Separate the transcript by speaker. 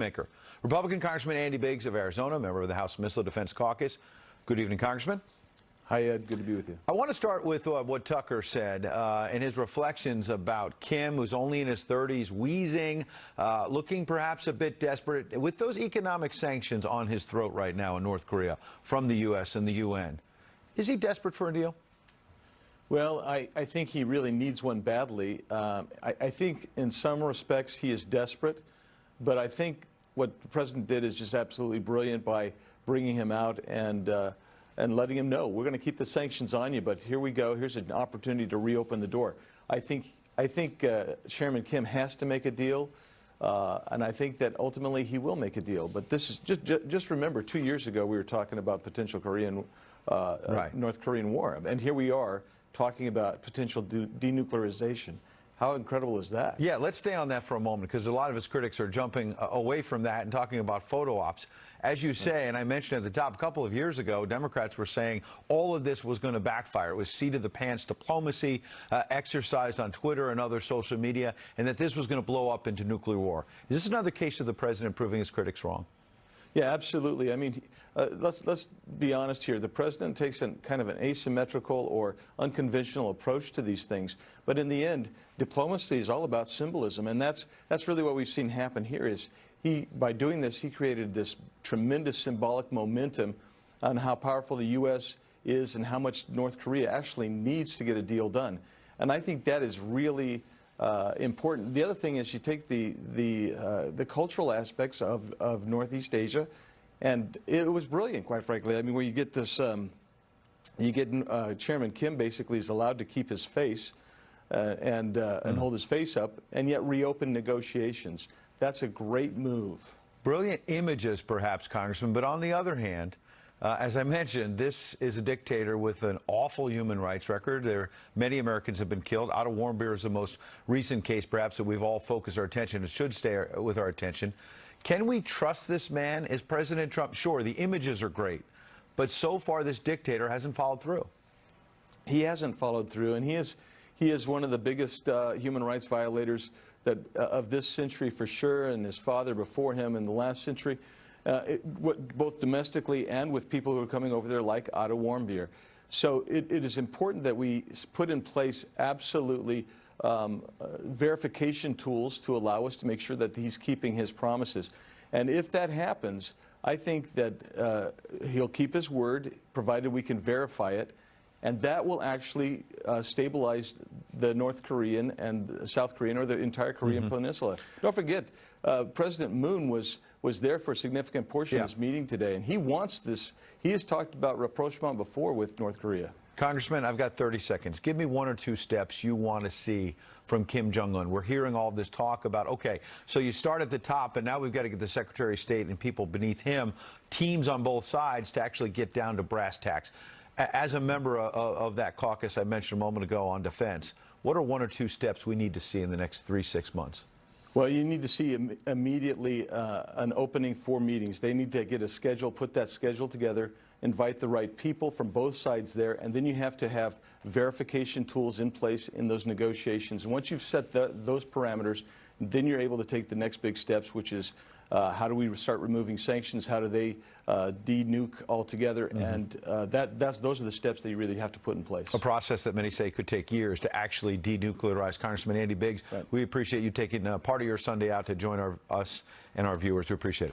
Speaker 1: Maker. Republican Congressman Andy Biggs of Arizona, member of the House Missile Defense Caucus. Good evening, Congressman.
Speaker 2: Hi, Ed. Good to be with you.
Speaker 1: I want to start with what Tucker said in his reflections about Kim, who's only in his 30s, wheezing, looking perhaps a bit desperate. With those economic sanctions on his throat right now in North Korea from the U.S. and the UN, is he desperate for a deal?
Speaker 2: Well, I think he really needs one badly. I think in some respects he is desperate, but I think what the president did is just absolutely brilliant by bringing him out and letting him know, we're going to keep the sanctions on you, but here we go. Here's an opportunity to reopen the door. I think Chairman Kim has to make a deal, and I think that ultimately he will make a deal. But this is just remember, 2 years ago we were talking about potential North Korean war, and here we are talking about potential denuclearization. How incredible is that?
Speaker 1: Yeah, let's stay on that for a moment, because a lot of his critics are jumping away from that and talking about photo ops. As you say, and I mentioned at the top, a couple of years ago, Democrats were saying all of this was going to backfire. It was seat-of-the-pants diplomacy exercised on Twitter and other social media, and that this was going to blow up into nuclear war. Is this another case of the president proving his critics wrong?
Speaker 2: Yeah, absolutely. I mean, let's be honest here. The president takes kind of an asymmetrical or unconventional approach to these things. But in the end, diplomacy is all about symbolism, and that's really what we've seen happen here. Is by doing this, he created this tremendous symbolic momentum on how powerful the U.S. is and how much North Korea actually needs to get a deal done. And I think that is really important. The other thing is you take the cultural aspects of Northeast Asia, and it was brilliant, quite frankly. I mean, where you get this, Chairman Kim basically is allowed to keep his face and hold his face up, and yet reopen negotiations. That's a great move.
Speaker 1: Brilliant images, perhaps, Congressman. But on the other hand, as I mentioned, this is a dictator with an awful human rights record. Many Americans have been killed. Otto Warmbier is the most recent case, perhaps, that we've all focused our attention and should stay with our attention. Can we trust this man? Is President Trump, sure, the images are great, but so far this dictator hasn't followed through.
Speaker 2: He hasn't followed through, and he is one of the biggest human rights violators of this century for sure, and his father before him in the last century. Both domestically and with people who are coming over there like Otto Warmbier. So it is important that we put in place absolutely verification tools to allow us to make sure that he's keeping his promises. And if that happens, I think that he'll keep his word, provided we can verify it, and that will actually stabilize the North Korean and South Korean, or the entire Korean peninsula. Don't forget, President Moon was there for a significant portion of this meeting today, and he wants this. He has talked about rapprochement before with North Korea.
Speaker 1: Congressman, I've got 30 seconds. Give me one or two steps you want to see from Kim Jong-un. We're hearing all this talk about, okay, so you start at the top, and now we've got to get the Secretary of State and people beneath him, teams on both sides, to actually get down to brass tacks. As a member of that caucus I mentioned a moment ago on defense, what are one or two steps we need to see in the next 3-6 months?
Speaker 2: Well, you need to see immediately an opening for meetings. They need to get a schedule, put that schedule together, invite the right people from both sides there, and then you have to have verification tools in place in those negotiations. And once you've set those parameters, then you're able to take the next big steps, which is how do we start removing sanctions? How do they de-nuke altogether? And those are the steps that you really have to put in place.
Speaker 1: A process that many say could take years to actually denuclearize. Congressman Andy Biggs, we appreciate you taking part of your Sunday out to join us and our viewers. We appreciate it.